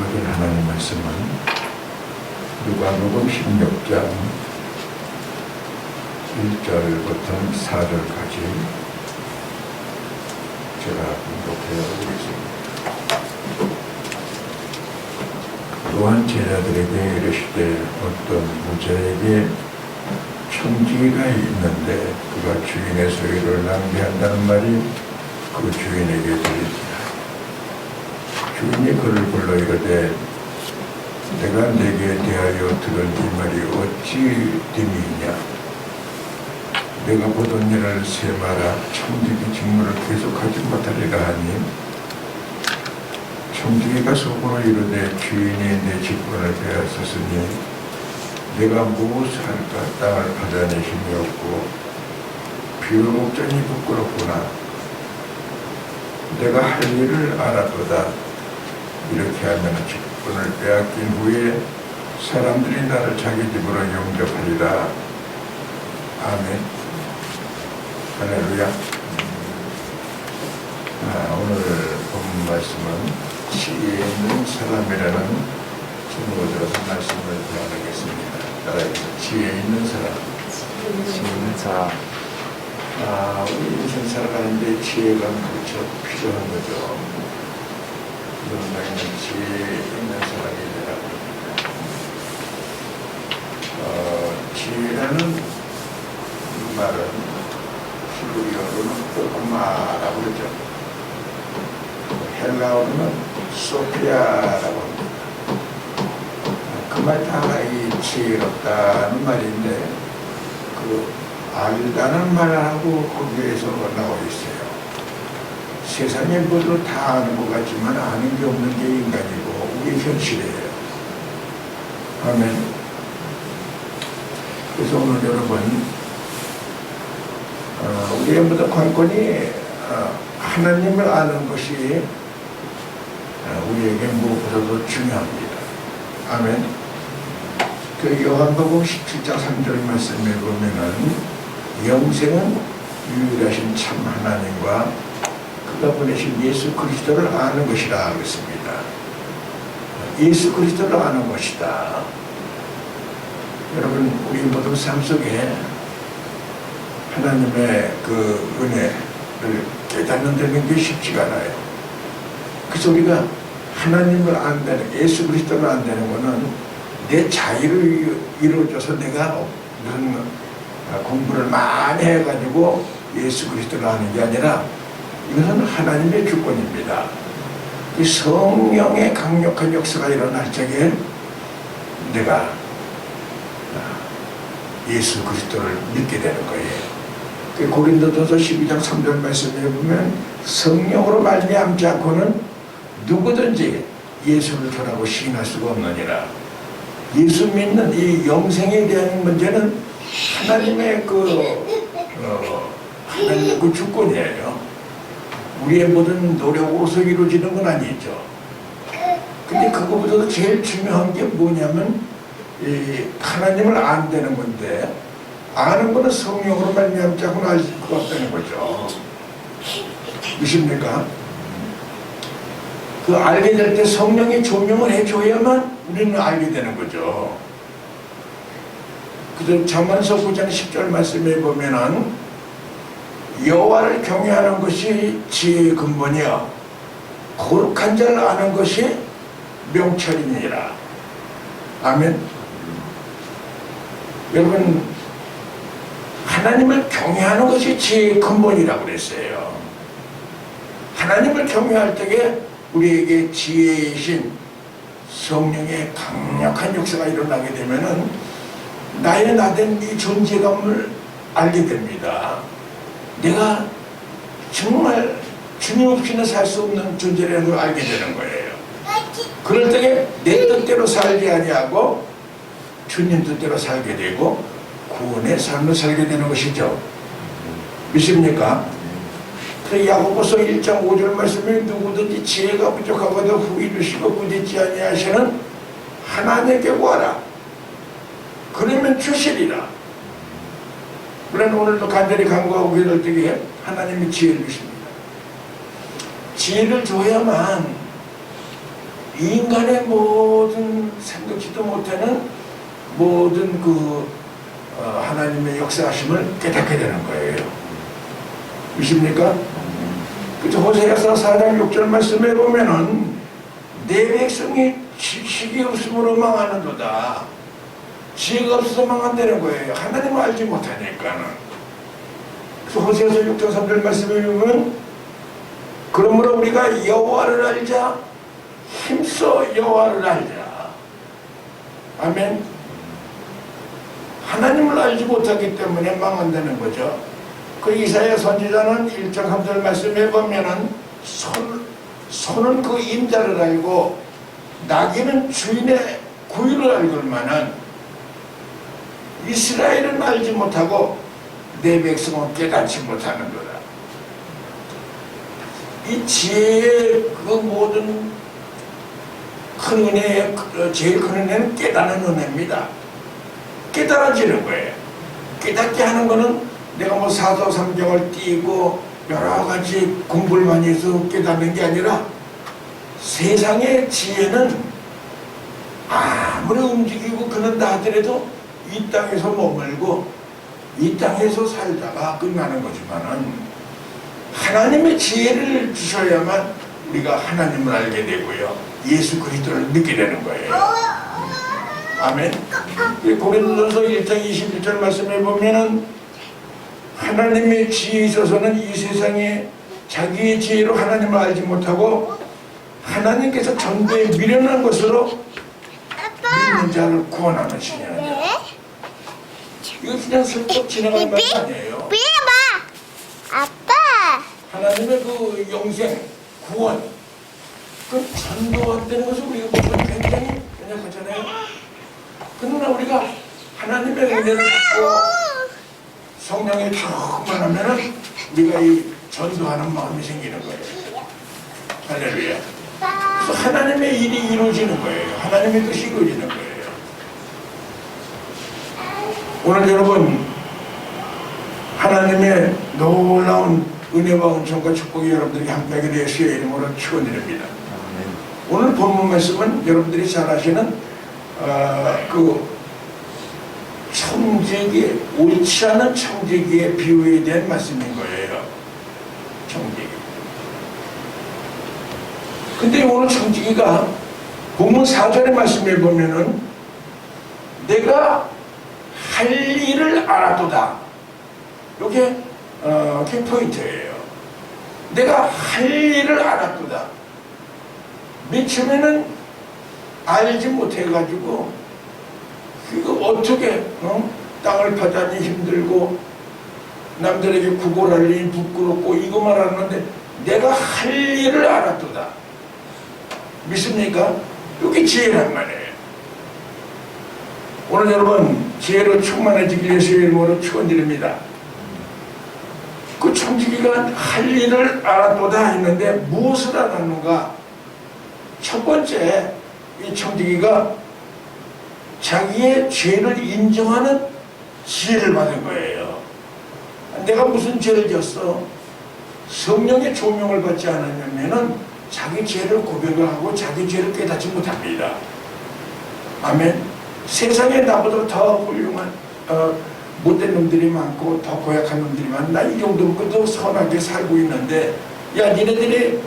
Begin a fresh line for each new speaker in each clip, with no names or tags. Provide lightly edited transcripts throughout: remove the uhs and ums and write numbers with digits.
읽은 하나님 말씀은 누가복음 16장 1절부터 4절까지 제가 공독해 보겠습니다. 또한 제자들에게 이르시되 어떤 부자에게 청지기가 있는데 그가 주인의 소유를 낭비한다는 말이 그 주인에게 들리니라. 주인이 그를 불러 이르되 내가 네게 대하여 들은 이 말이 어찌 됨이냐. 내가 보던 일을 세마라 청지기 직무를 계속하지 못하리라 하니 청지기가 속으로 이르되 주인이 내 직분을 빼앗았으니 내가 무엇을 할까. 땅을 받아내심이 없고 비유목전이 부끄럽구나. 내가 할 일을 알았도다. 이렇게 하면 직분을 빼앗긴 후에 사람들이 나를 자기 집으로 영접하리라. 아멘. 할렐루야. 오늘 본 말씀은 지혜 있는 사람이라는 제목을 들어서 말씀을 나누겠습니다. 따라해서 지혜 있는 사람.
지혜 있는 사람.
우리 인생 살아가는데 지혜가 무척 필요한 거죠. 우리는 지혜 있는 사람이 되라고 합니다. 지혜라는 말은 히브리어로는 호크마라고 그러죠. 헬라어로는 소피아라고 합니다. 그 말 다 이 지혜롭다는 말인데 그 알다는 말하고 거기에서 나와 있어요. 세상의 모두 다 아는 것 같지만 아는 게 없는 게 인간이고 우리 현실이에요. 아멘. 그래서 오늘 여러분 우리의 모든 관건이 하나님을 아는 것이 우리에게 무엇보다도 중요합니다. 아멘. 그 요한복음 17장 3절 말씀에 보면은 영생은 유일하신 참 하나님과 그가 보내신 예수 그리스도를 아는 것이라 그랬습니다. 예수 그리스도를 아는 것이다. 여러분 우리 모든 삶 속에 하나님의 그 은혜를 깨닫는 데는 게 쉽지가 않아요. 그래서 우리가 하나님을 안다는, 예수 그리스도를 안다는 것은 내 자유를 이루어져서 내가 무슨 공부를 많이 해가지고 예수 그리스도를 아는 게 아니라 이것은 하나님의 주권입니다. 그 성령의 강력한 역사가 일어날 적에 내가 예수 그리스도를 믿게 되는 거예요. 그 고린도전서 12장 3절 말씀에 보면 성령으로 말미암지 않고는 누구든지 예수를 전하고 시인할 수가 없느니라. 예수 믿는 이 영생에 대한 문제는 하나님의 하나님의 그 주권이에요. 우리의 모든 노력으로서 이루어지는 건 아니죠. 근데 그거보다도 제일 중요한 게 뭐냐면 이 하나님을 안다는 건데 아는 거는 성령으로 말미암지 않고는 알 수가 없다는 거죠. 믿습니까? 그 알게 될 때 성령이 조명을 해줘야만 우리는 알게 되는 거죠. 그래서 잠언서 9장 10절 말씀에 보면은 여호와를 경외하는 것이 지혜의 근본이여 거룩한 자를 아는 것이 명철이니라. 아멘. 여러분 하나님을 경외하는 것이 지혜의 근본이라고 그랬어요. 하나님을 경외할 때에 우리에게 지혜이신 성령의 강력한 역사가 일어나게 되면은 나의 나된 이 존재감을 알게 됩니다. 내가 정말 주님 없이는 살 수 없는 존재라는 걸 알게 되는 거예요. 그럴 때에 내 뜻대로 살지 아니하고 주님 뜻대로 살게 되고 구원의 삶을 살게 되는 것이죠. 믿습니까? 그 야고보서 1장 5절 말씀에 누구든지 지혜가 부족하거든 후히 주시고 부딪지 아니하시는 하나님께 구하라. 그러면 주시리라. 그러나 오늘도 간절히 간구하고 기도할 때에 하나님이 지혜를 주십니다. 지혜를 줘야만 인간의 모든 생각지도 못하는 모든 하나님의 역사하심을 깨닫게 되는 거예요. 믿습니까? 그래서 호세아서 4장 6절 말씀에 보면은 내 백성이 지식이 없음으로 망하는도다. 지혜가 없어서 망한다는 거예요. 하나님을 알지 못하니까는. 그래서 호세아서 6장 3절 말씀에 보면 그러므로 우리가 여호와를 알자, 힘써 여호와를 알자. 아멘. 하나님을 알지 못하기 때문에 망한다는 거죠. 그 이사야 선지자는 1장 3절 말씀에 보면은 소는 그 임자를 알고 나귀는 주인의 구유를 알걸만은 이스라엘은 알지 못하고 내 백성은 깨닫지 못하는 거다. 이 지혜의 그 모든 큰 은혜의 제일 큰 은혜는 깨닫는 은혜입니다. 깨달아지는 거예요. 깨닫게 하는 거는 내가 뭐 사도 삼경을 띄고 여러 가지 공부를 많이 해서 깨닫는 게 아니라 세상의 지혜는 아무리 움직이고 그런다 하더라도 이 땅에서 머물고 이 땅에서 살다가 끝나는 거지만은 하나님의 지혜를 주셔야만 우리가 하나님을 알게 되고요. 예수 그리스도를 믿게 되는 거예요. 아멘. 고린도전서 1장 21절 말씀에 보면은 하나님의 지혜에 있어서는 이 세상에 자기의 지혜로 하나님을 알지 못하고 하나님께서 전부에 미련한 것으로 믿는 자를 구원하는 신이라니. 이거 그냥 슬쩍 지나갈 말이 아니에요.
아빠.
하나님의 그 영생, 구원, 그 전도한다는 것을 우리가 보면 굉장히 연약하잖아요. 그러나 우리가 하나님의 은혜를 받고 성령이 충만하면은 우리가 이 전도하는 마음이 생기는 거예요. 할렐루야. 그래서 하나님의 일이 이루어지는 거예요. 하나님의 뜻이 이루어지는 거예요. 오늘 여러분 하나님의 놀라운 은혜와 은총과 축복이 여러분들에게 함께하게 되어 주의 이름으로 축원드립니다. 오늘 본문 말씀은 여러분들이 잘 아시는 그 청지기, 옳지 않은 청지기의 비유에 대한 말씀인 거예요. 청지기. 근데 오늘 청지기가 본문 4절의 말씀에 보면은 내가 할 일을 알아도다. 이게 포인트예요. 내가 할 일을 알아도다. 맨 처음에는 알지 못해가지고 그거 어떻게 땅을 파자니 힘들고 남들에게 구걸하려니 부끄럽고 이거만 알았는데 내가 할 일을 알아도다. 믿습니까? 이게 지혜란 말이에요. 오늘 여러분 지혜로 충만해지기 위해서 이름으로 축원드립니다. 그 청지기가 할 일을 알아도다 했는데 무엇을 알았는가? 첫 번째 이 청지기가 자기의 죄를 인정하는 지혜를 받은 거예요. 내가 무슨 죄를 지었어? 성령의 조명을 받지 않았냐면은 자기 죄를 고백을 하고 자기 죄를 깨닫지 못합니다. 아멘. 세상에 나보다 더 훌륭한 못된 놈들이 많고 더 고약한 놈들이 많아. 나 이 정도면 더 선하게 살고 있는데 야 니네들이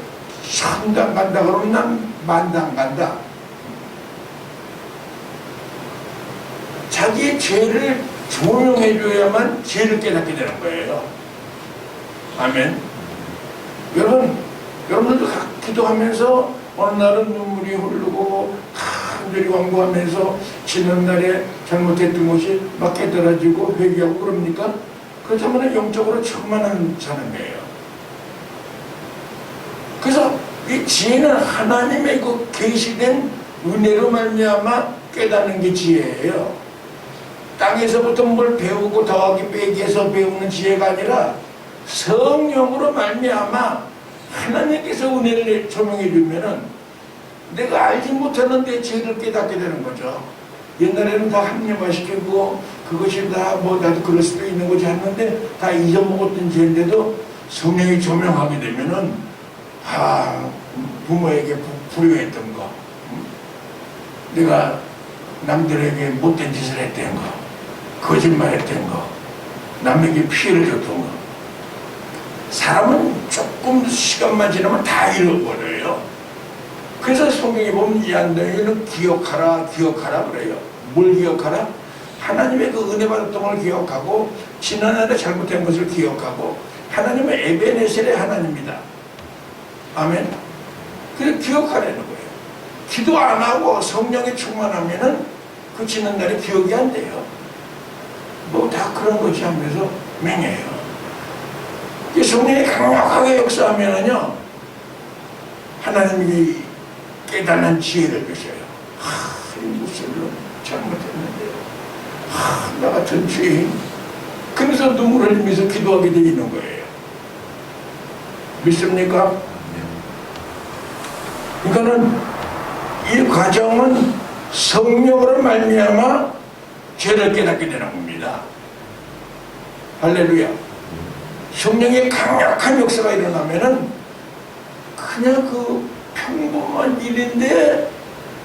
천당 간다 그러면 난 만당 간다. 자기의 죄를 조명해줘야만 죄를 깨닫게 되는 거예요. 아멘. 여러분들도 기도하면서 어느 날은 눈물이 흐르고 간절히 완고하면서 지난날에 잘못했던 것이 막 깨달아지고 회개하고 그럽니까? 그렇다면 영적으로 충만한 사람이에요. 그래서 이 지혜는 하나님의 그 계시된 은혜로 말미암아 깨닫는 게 지혜예요. 땅에서부터 뭘 배우고 더하기 빼기해서 배우는 지혜가 아니라 성령으로 말미암아 하나님께서 은혜를 조명해 주면은 내가 알지 못하는 내 죄를 깨닫게 되는 거죠. 옛날에는 다 합리화시키고 그것이 다 뭐 나도 그럴 수도 있는 거지 했는데 다 잊어먹었던 죄인데도 성령이 조명하게 되면은 부모에게 불효했던 거 내가 남들에게 못된 짓을 했던 거, 거짓말했던 거, 남에게 피해를 줬던 거. 사람은 조금 시간만 지나면 다 잃어버려요. 그래서 성경에 보면 이한동이는 기억하라 기억하라 그래요. 뭘 기억하라? 하나님의 그 은혜 받았던 걸 기억하고 지난날에 잘못된 것을 기억하고 하나님은 에베네셀의 하나님이다. 아멘. 그래서 기억하라는 거예요. 기도 안 하고 성령에 충만하면은 그 지난날에 기억이 안 돼요. 뭐 다 그런 거지 하면서 맹해요. 성령이 강력하게 역사하면은요, 하나님이 깨달은 지혜를 주셔요. 이 무슨 잘못했는데, 나 같은 죄인. 그래서 눈물을 흘리면서 기도하게 돼 있는 거예요. 믿습니까? 그러니까는 이 과정은 성령으로 말미암아 죄를 깨닫게 되는 겁니다. 할렐루야. 성령의 강력한 역사가 일어나면은 그냥 그 평범한 일인데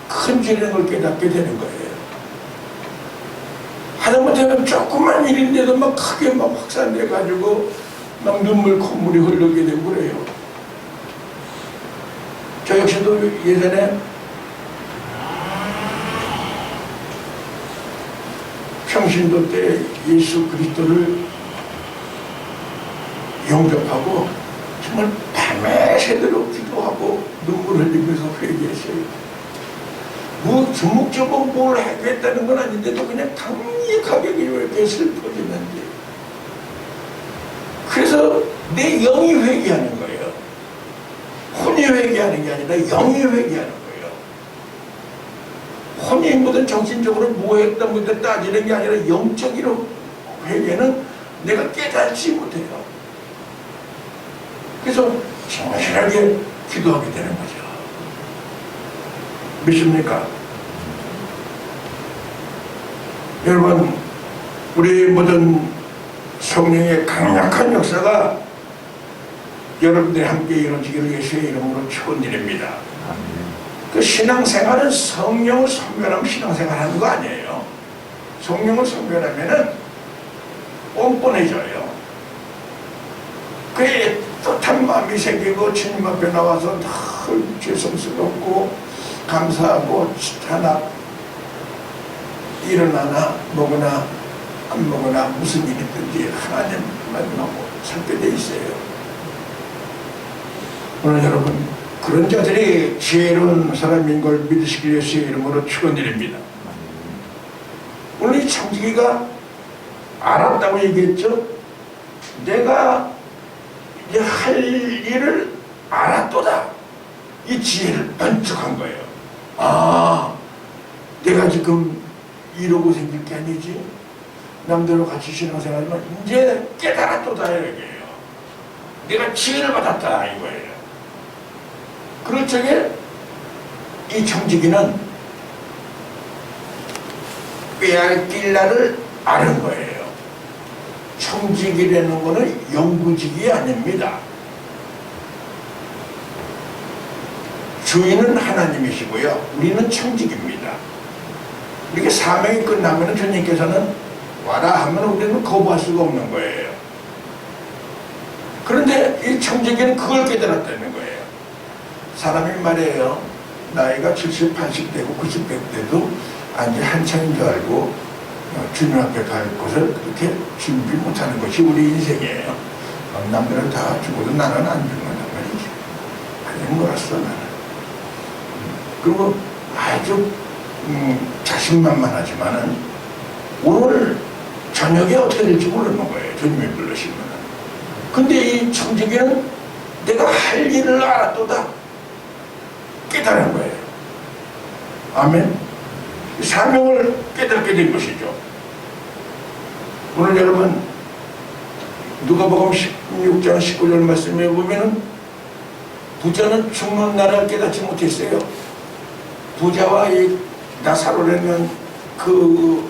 큰 죄라는 걸 깨닫게 되는 거예요. 하다못해 조그만 일인데도 막 크게 막 확산돼 가지고 막 눈물 콧물이 흐르게 되고 그래요. 저 역시도 예전에 평신도 때 예수 그리스도를 영접하고 정말 밤에 새도록 기도하고 눈물 흘리면서 회개했어요. 뭐 주목적으로 뭘 하겠다는 건 아닌데도 그냥 강력하게 이렇게 슬퍼지는데, 그래서 내 영이 회개하는 거예요. 혼이 회개하는 게 아니라 영이 회개하는 거예요. 혼이 뭐든 정신적으로 뭐 했다 뭐 했다 따지는 게 아니라 영적으로 회개는 내가 깨닫지 못해요. 그래서 정확하게 기도하게 되는 거죠. 믿습니까? 여러분, 우리 모든 성령의 강력한 역사가 여러분들이 함께 이루어지기를 예수의 이름으로 축원드립니다. 그 신앙생활은 성령을 섬겨하면 신앙생활 하는 거 아니에요. 성령을 섬겨하면은 뻔뻔해져요. 그게 뜻한 마음이 생기고 주님 앞에 나와서 늘 죄송스럽고 감사하고 하나 일어나나 먹으나 안 먹으나 무슨 일이든지 하나님 만나고 살게 돼 있어요. 오늘 여러분, 그런 자들이 지혜로운 사람인 걸 믿으시길 예수의 이름으로 축원드립니다. 오늘 이 창기가 알았다고 얘기했죠. 내가 이제 할 일을 알았도다. 이 지혜를 번쩍한 거예요. 아, 내가 지금 이러고 생길 게 아니지. 남들과 같이 신앙생활하면 이제 깨달았도다 이거예요. 내가 지혜를 받았다 이거예요. 그럴 적에 이 청지기는 빼앗길 날을 아는 거예요. 청지기라는 거는 영구직이 아닙니다. 주인은 하나님이시고요, 우리는 청직입니다. 이렇게 사명이 끝나면 주님께서는 와라 하면 우리는 거부할 수가 없는 거예요. 그런데 이 청지기는 그걸 깨달았다는 거예요. 사람이 말이에요, 나이가 70, 80 되고 90, 100 돼도 이제 한창인 줄 알고 주님 앞에 갈 것을 그렇게 준비 못하는 것이 우리 인생이에요. 남들은 다 죽어도 나는 안 죽는단 말이지. 아니 몰랐어 나는. 그리고 아주 자신만만하지만은 오늘 저녁에 어떻게 될지 모르는 거예요. 주님이 불러시면. 근데 이 청지기는 내가 할 일을 알았도다 깨달은 거예요. 아멘. 사명을 깨닫게 된 것이죠. 오늘 여러분, 누가복음 16장 19절 말씀에 보면은 부자는 죽는 날을 깨닫지 못했어요. 부자와 이 나사로라는 그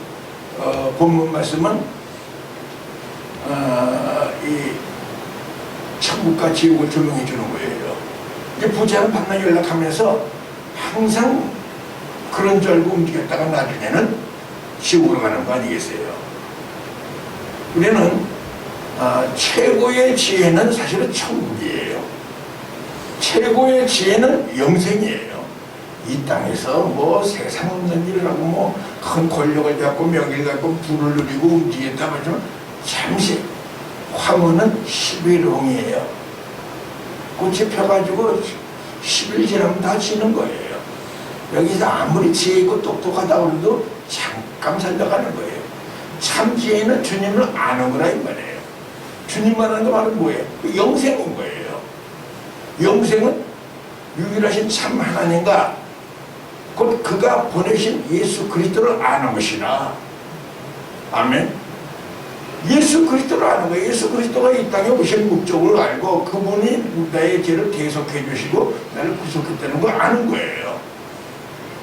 본문 말씀은 이 천국과 지옥을 조명해 주는 거예요. 이제 부자는 밤낮 연락하면서 항상 그런 줄 알고 움직였다가 나중에는 지옥으로 가는 거 아니겠어요? 우리는 최고의 지혜는 사실은 천국이에요. 최고의 지혜는 영생이에요. 이 땅에서 뭐 세상 없는 일을 하고 뭐 큰 권력을 갖고 명예를 갖고 부를 누리고 움직였다 하지만 잠시 화문은 11홍이에요. 꽃이 펴가지고 10일 지나면 다 지는 거예요. 여기서 아무리 지혜 있고 똑똑하다고 해도 잠깐 살려가는 거예요. 참 지혜는 주님을 아는 거라 이 말이에요. 주님만 아는 거 말은 뭐예요? 영생인 거예요. 영생은 유일하신 참 하나님과 곧 그가 보내신 예수 그리스도를 아는 것이라. 아멘. 예수 그리스도를 아는 거예요. 예수 그리스도가 이 땅에 오신 목적을 알고 그분이 나의 죄를 대속해 주시고 나를 구속했다는 걸 아는 거예요.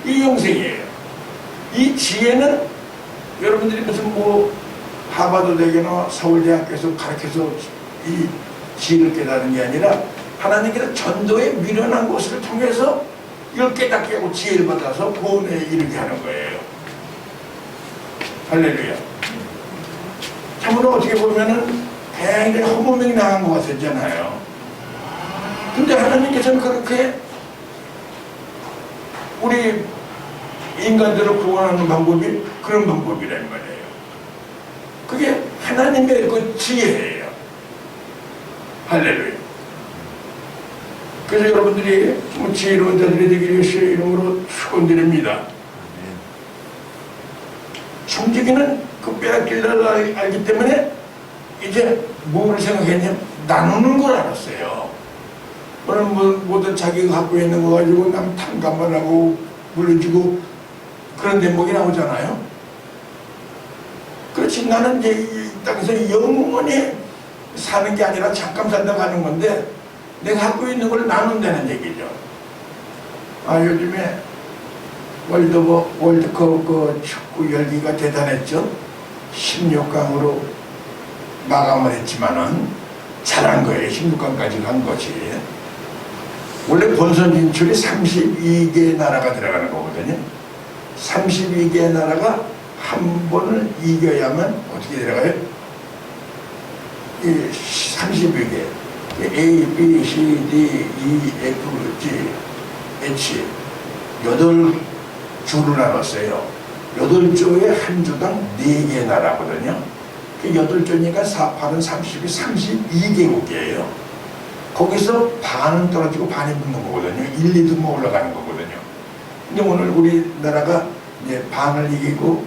이 영생이에요. 이 지혜는 여러분들이 무슨 뭐 하버드대학이나 서울대학교에서 가르쳐서 이 지혜를 깨닫는 게 아니라 하나님께서 전도에 미련한 것을 통해서 이걸 깨닫게 하고 지혜를 받아서 구원에 이르게 하는 거예요. 할렐루야. 참으로 어떻게 보면은 굉장히 허무맹이 나간 것 같았잖아요. 근데 하나님께서는 그렇게 우리 인간들을 구원하는 방법이 그런 방법이란 말이에요. 그게 하나님의 그 지혜예요. 할렐루야. 그래서 여러분들이 지혜로운 자들이 되기를 예수의 이름으로 축원드립니다. 청지기는 그 빼앗길를 알기 때문에 이제 뭐를 생각했냐면 나누는 걸 알았어요. 오늘 모든 자기가 갖고 있는 거 가지고 남 탕감만 하고 물려주고 그런 대목이 나오잖아요. 그렇지, 나는 이제 이 땅에서 영원히 사는 게 아니라 잠깐 산다고 하는 건데 내가 갖고 있는 걸 나눈다는 얘기죠. 요즘에 월드컵 그 축구 열기가 대단했죠. 16강으로 마감을 했지만은 잘한 거예요. 16강까지 간 거지. 원래 본선 진출이 32개 나라가 들어가는 거거든요. 32개 나라가 한 번을 이겨야만 어떻게 들어가요? 32개. A, B, C, D, E, F, G, H 8조를 나눴어요. 8조에 한 조당 4개 나라거든요. 8조니까 4, 8은 30이 32개국이에요. 거기서 반은 떨어지고 반이 붙는 거거든요. 1, 2등만 올라가는 거거든요. 근데 오늘 우리나라가 이제 반을 이기고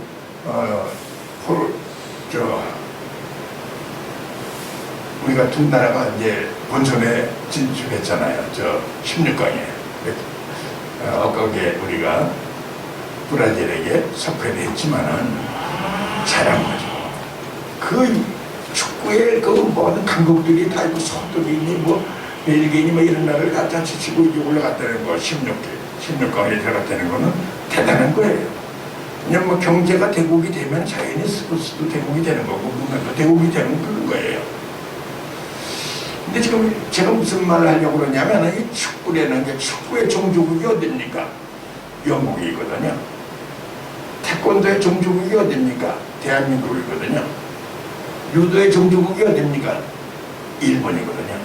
우리가 두 나라가 이제 본선에 진출했잖아요. 16강에. 엊그제 우리가 브라질에게 석패를 했지만은 잘한 거죠. 그 축구의 그 모든 강국들이 다 있고 서독이니 뭐 벨기에니 뭐 이런 나라를 다 치고 이제 올라갔다는 거, 16강에 들어갔다는 거는 대단한 거예요. 그냥 뭐 경제가 대국이 되면 자연히 스포츠도 대국이 되는 거고 문화도 대국이 되는 그런 거예요. 근데 지금 제가 무슨 말을 하려고 그러냐면 이 축구라는 게 축구의 종주국이 어딥니까? 영국이거든요. 태권도의 종주국이 어딥니까? 대한민국이거든요. 유도의 종주국이 어딥니까? 일본이거든요.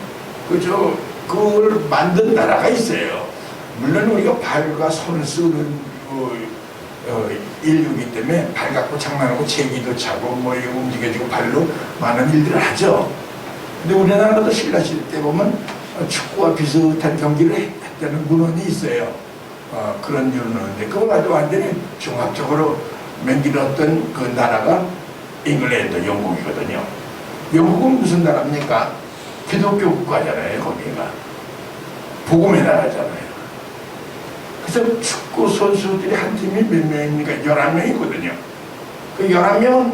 그걸 만든 나라가 있어요. 물론 우리가 발과 손을 쓰는 인류이기 때문에 발 갖고 장난하고 제기도 차고 뭐 이거 움직여지고 발로 많은 일들을 하죠. 근데 우리나라도 신라시대 때 보면 축구와 비슷한 경기를 했다는 문헌이 있어요. 그런 이유는데 그걸 가지고 완전히 종합적으로 맹기었던 그 나라가 잉글랜드, 영국이거든요. 영국은 무슨 나라입니까? 기독교 국가잖아요. 거기가 복음의 나라잖아요. 그래서 축구 선수들이 한 팀이 몇 명입니까? 11명이거든요. 그 11명은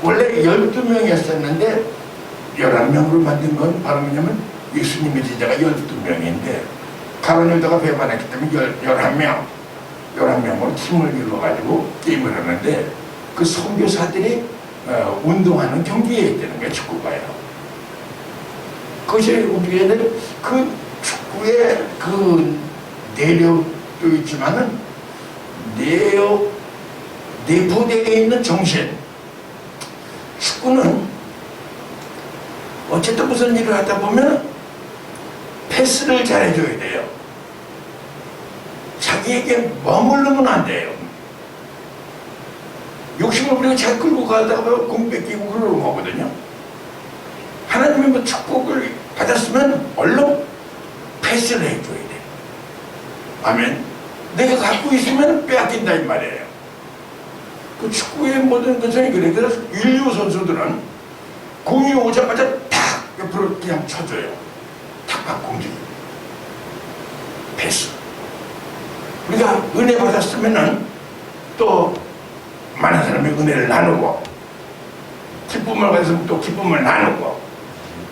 원래 12명이었었는데 11명으로 만든 건 바로 뭐냐면 예수님의 제자가 12명인데 가론유다가 배반했기 때문에 11명으로 팀을 이루어가지고 게임을 하는데 그 선교사들이 운동하는 경기에 있다는 거예요. 축구가요. 그것이 우리에는 그 축구의 그 내력도 있지만은 내부대에 있는 정신. 축구는 어쨌든 무슨 일을 하다 보면 패스를 잘해줘야 돼요. 자기에게 머무르면 안 돼요. 욕심을 부리고 잘 끌고 가다가 공 뺏기고 그러는 거거든요. 하나님이 뭐 축복을 받았으면 얼른 패스를 해줘야 돼요. 아멘. 내가 갖고 있으면 빼앗긴다 이 말이에요. 그 축구의 모든 것은 그래. 그래서 인류 선수들은 공이 오자마자 탁 옆으로 그냥 쳐줘요. 탁 공격이. 패스. 우리가 은혜 받았으면은 또 많은 사람이 은혜를 나누고, 기쁨을 받았으면 또 기쁨을 나누고,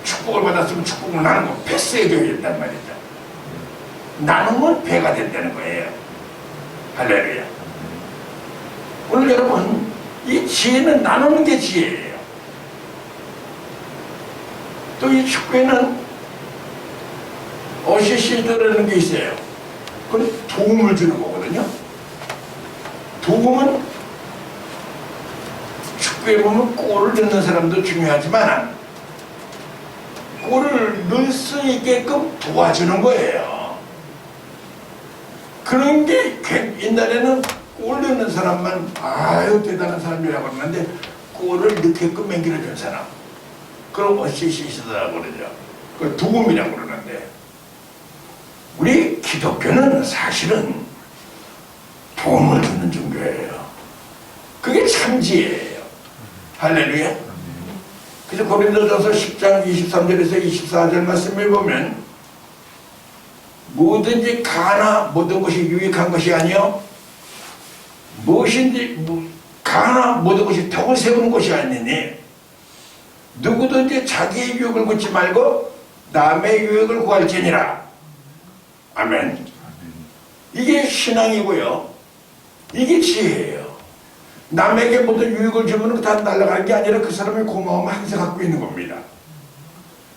축복을 받았으면 축복을 나누고, 패스해줘야 된단 말이죠. 나누면 배가 된다는 거예요. 할렐루야. 오늘 여러분, 이 지혜는 나누는 게 지혜예요. 또 이 축구에는 어시시드라는 게 있어요. 그건 도움을 주는 거거든요. 도움은 축구에 보면 골을 넣는 사람도 중요하지만 골을 넣을 수 있게끔 도와주는 거예요. 그런 게 옛날에는 골 넣는 사람만 아유 대단한 사람이라고 그러는데 골을 넣게끔 만들어준 사람, 그럼 어시시스트라고 그러죠. 그 도움이라고 그러는데, 우리 기독교는 사실은 도움을 주는 종교예요. 그게 참 지혜예요. 할렐루야. 그래서 고린도전서 10장 23절에서 24절 말씀을 보면, 뭐든지 가나 모든 것이 유익한 것이 아니요 무엇인지 가나 모든 것이 덕을 세우는 것이 아니니 누구든지 자기의 유익을 묻지 말고 남의 유익을 구할지니라. 아멘. 이게 신앙이고요. 이게 지혜예요. 남에게 모든 유익을 주면 다 날아가는 게 아니라 그 사람의 고마움을 항상 갖고 있는 겁니다.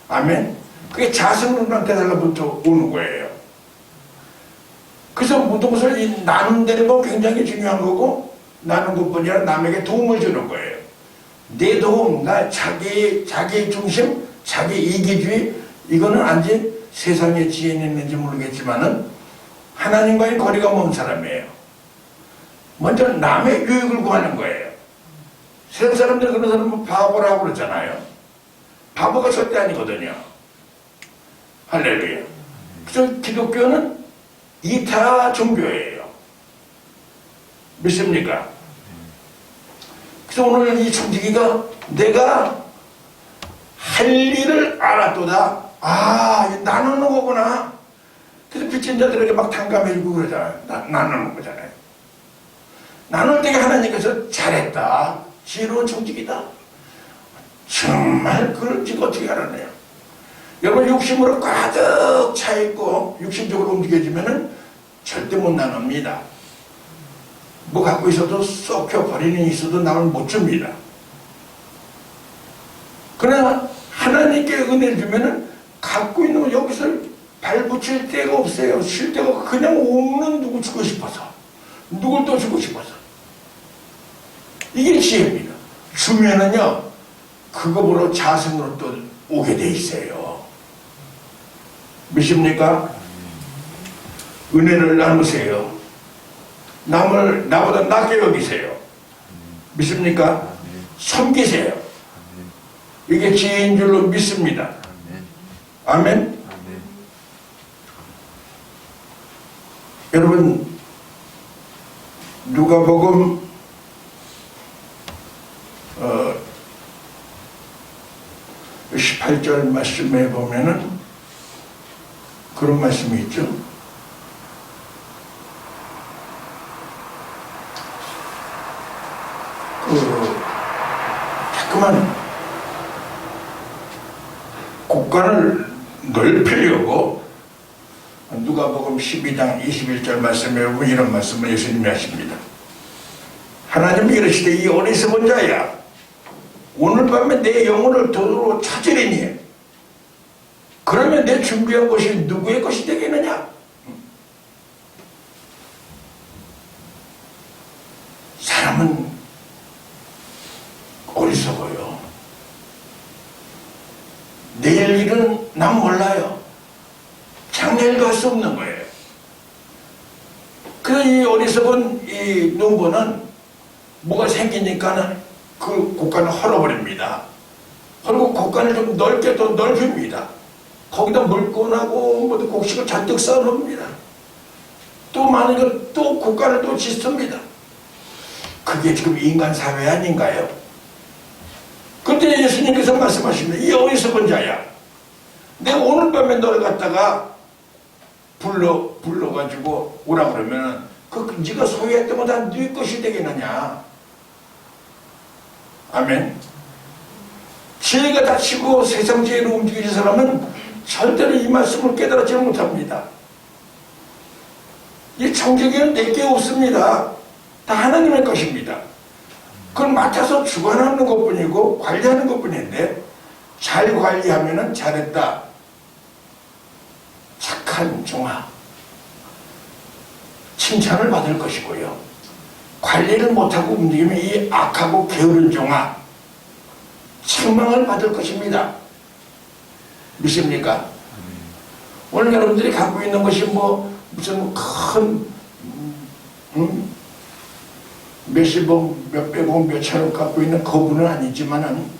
아멘. 그게 자성론한테 달라붙어 오는 거예요. 그래서 모든 것을 나눈다는 건 굉장히 중요한 거고, 나눈 것뿐이 아니라 남에게 도움을 주는 거예요. 내 도움, 자기 중심, 자기 이기주의, 이거는 아직 세상에 지혜는 있는지 모르겠지만은 하나님과의 거리가 먼 사람이에요. 먼저 남의 유익을 구하는 거예요. 세상 사람들 그런 사람은 바보라고 그러잖아요. 바보가 절대 아니거든요. 할렐루야. 그래서 기독교는 이타 종교예요. 믿습니까? 그래서 오늘 이 청지기가 내가 할 일을 알았도다. 아, 나누는 거구나. 그래서 빚진 자들에게 막 탕감해주고 그러잖아요. 나누는 거잖아요. 나눌 때 하나님께서 잘했다. 지혜로운 청지기다. 정말 그걸 지금 어떻게 알아내요? 여러분, 욕심으로 가득 차있고 육신적으로 움직여지면은 절대 못 나눕니다. 뭐 갖고 있어도 썩혀버리는 있어도 남을 못 줍니다. 그러나 하나님께 은혜를 주면은 갖고 있는 거 여기서 발 붙일 데가 없어요. 쉴 데가 그냥 오면 누구 주고 싶어서, 누굴 또 주고 싶어서. 이게 지혜입니다. 주면은요, 그거보다 자성으로 또 오게 돼 있어요. 믿습니까? 은혜를 나누세요. 남을 나보다 낫게 여기세요. 믿습니까? 섬기세요. 이게 지혜인 줄로 믿습니다. 아멘. 여러분, 누가복음 18절 말씀에 보면은 그런 말씀이 있죠. 자꾸만 국간을 넓히려고 누가복음 12장 21절 말씀에 보면 이런 말씀을 예수님이 하십니다. 하나님이 이르시되 이 어리석은 자야, 오늘 밤에 내 영혼을 도로 찾으리니 그러면 내 준비한 것이 누구의 것이 되겠느냐? 나는 어리석어요. 내일 일은 난 몰라요. 장래일도 할 수 없는 거예요. 그래서 이 어리석은 이 농부는 뭐가 생기니까는 그 곳간을 헐어버립니다. 그리고 곳간을 좀 넓게 또 넓힙니다. 거기다 물건하고 뭐 곡식을 잔뜩 쌓아놓습니다. 또 많은 걸 또 곳간을 또 짓습니다. 그게 지금 인간 사회 아닌가요? 그때 예수님께서 말씀하십니다. 이 어리석은 자야, 내가 오늘 밤에 너를 갖다가 불러가지고 오라 그러면 네가 소유했던 거 다 네 것이 되겠느냐. 아멘. 지혜가 다치고 세상 지혜로 움직이는 사람은 절대로 이 말씀을 깨달지 못합니다. 이 청지기는 내게 없습니다. 다 하나님의 것입니다. 그걸 맡아서 주관하는 것뿐이고 관리하는 것뿐인데, 잘 관리하면 잘했다, 착한 종아, 칭찬을 받을 것이고요. 관리를 못하고 움직이면 이 악하고 게으른 종아, 책망을 받을 것입니다. 믿습니까? 오늘 여러분들이 갖고 있는 것이 뭐 무슨 큰 몇십억, 몇백억, 몇천억 갖고 있는 그분은 아니지만은,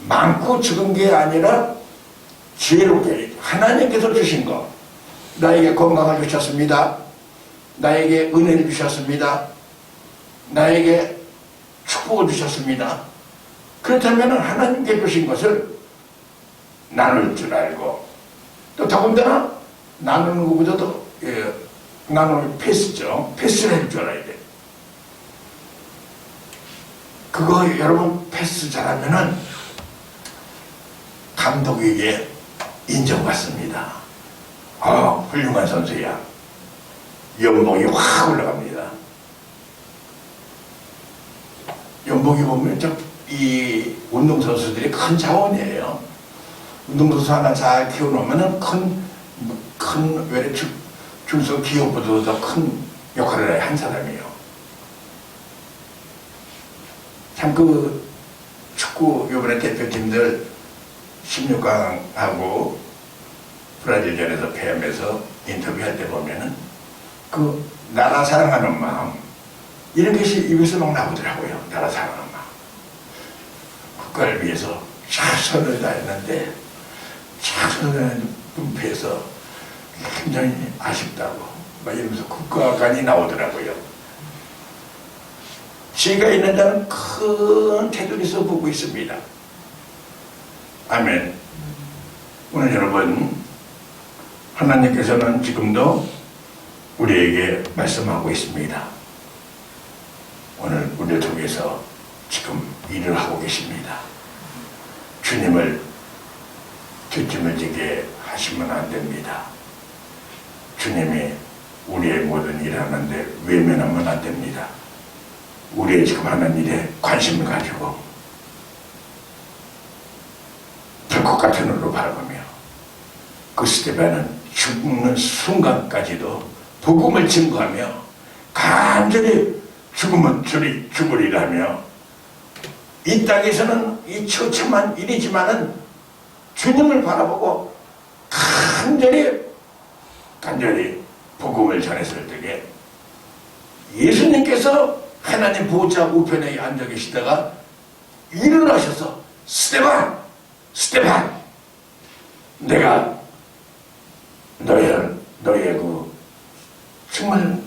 많고 적은 게 아니라 지혜롭게 하나님께서 주신 것, 나에게 건강을 주셨습니다. 나에게 은혜를 주셨습니다. 나에게 축복을 주셨습니다. 그렇다면 하나님께 주신 것을 나눌 줄 알고, 또 더군다나 나누는 것보다도 나누는 패스죠. 패스를 할 줄 알아야 돼. 그거 여러분 패스 잘하면은 감독에게 인정받습니다. 훌륭한 선수야. 연봉이 확 올라갑니다. 연봉이 보면 이 운동선수들이 큰 자원이에요. 운동선수 하나 잘 키워놓으면 큰 외래 중소기업보다 더 큰 역할을 한 사람이에요. 참 그 축구 요번에 대표팀들 16강하고 브라질전에서 패하면서 인터뷰할 때 보면은 그 나라 사랑하는 마음, 이런 것이 입에서 막 나오더라고요. 나라 사랑하는 마음. 국가를 위해서 최선을 다했는데 최선을 다했는데 분패해서 굉장히 아쉽다고 막 이러면서 국가관이 나오더라고요. 지혜가 있는 자는 큰 테두리에서 보고 있습니다. 아멘. 오늘 여러분, 하나님께서는 지금도 우리에게 말씀하고 있습니다. 오늘 우리를 통해서 지금 일을 하고 계십니다. 주님을 뒷짐지게 하시면 안 됩니다. 주님이 우리의 모든 일을 하는데 외면하면 안 됩니다. 우리의 지금 하는 일에 관심을 가지고 불꽃 같은 눈으로 바라보며, 그 스테반은 죽는 순간까지도 복음을 증거하며 간절히 죽으면 죽으리라며, 이 땅에서는 이 처참한 일이지만은 주님을 바라보고 간절히 복음을 전했을 때에 예수님께서 하나님 보좌 우편에 앉아 계시다가 일어나셔서 스테반, 내가 너의 그 정말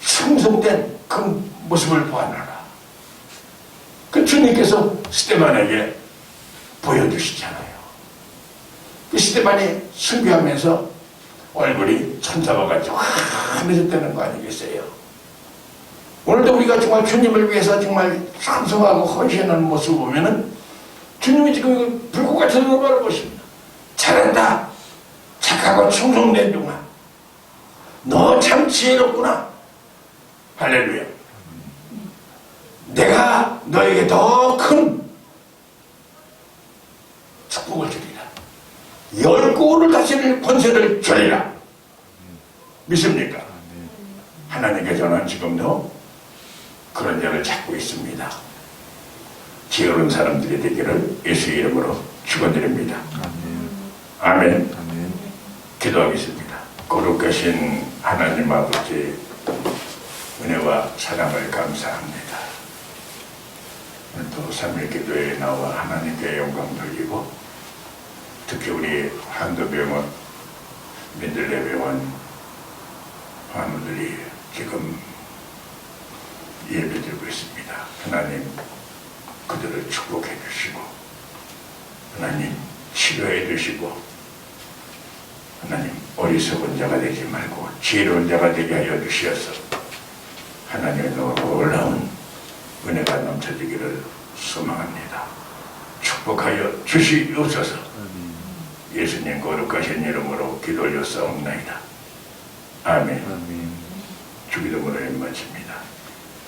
충성된 그 모습을 보아나라. 그 주님께서 스테반에게 보여주시잖아요. 그 스테반이 순교하면서 얼굴이 천사와 같이 환해졌다는 거 아니겠어요? 오늘도 우리가 정말 주님을 위해서 정말 찬송하고 헌신하는 모습을 보면은 주님이 지금 불꽃 같은 눈으로 바라보십니다. 잘한다. 착하고 충성된 종아. 너 참 지혜롭구나. 할렐루야. 내가 너에게 더 큰 축복을 주리라. 10고를 다스릴 권세를 주리라. 믿습니까? 하나님께서는 지금도 그런 자를 찾고 있습니다. 지혜로운 사람들이 되기를 예수 이름으로 축원드립니다.
아멘.
아멘.
아멘.
기도하겠습니다. 거룩하신 하나님 아버지, 은혜와 사랑을 감사합니다. 오늘도 3일 기도에 나와 하나님께 영광 돌리고, 특히 우리 한도병원, 민들레병원 환우들이 지금 예배드리고 있습니다. 하나님, 그들을 축복해 주시고, 하나님 치료해 주시고, 하나님 어리석은 자가 되지 말고 지혜로운 자가 되게 하여 주시어서 하나님의 놀라운 은혜가 넘쳐지기를 소망합니다. 축복하여 주시옵소서. 예수님 거룩하신 이름으로 기도 올렸사옵나이다. 아멘.
아멘.
주기도문을 마칩니다.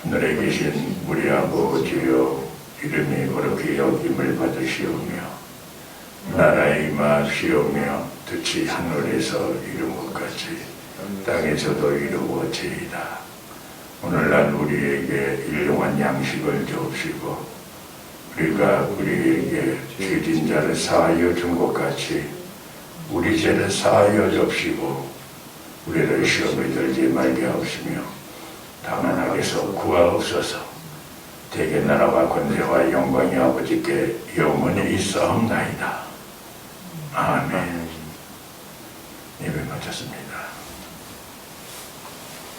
하늘에 계신 우리 아버지여, 이름이 거룩히 여김을 받으시오며 나라의 임하시오며 뜻이 하늘에서 이룬 것 같이 땅에서도 이루어지이다. 오늘날 우리에게 일용할 양식을 주옵시고 우리가 우리에게 죄진 자를 사하여 준 것 같이 우리 죄를 사하여 줍시고 우리를 시험에 들지 말게 하옵시며 다만 악에서 구하옵소서. 대개 나라와 권세와 영광이 아버지께 영원히 있사옵나이다. 아멘. 예배 마쳤습니다.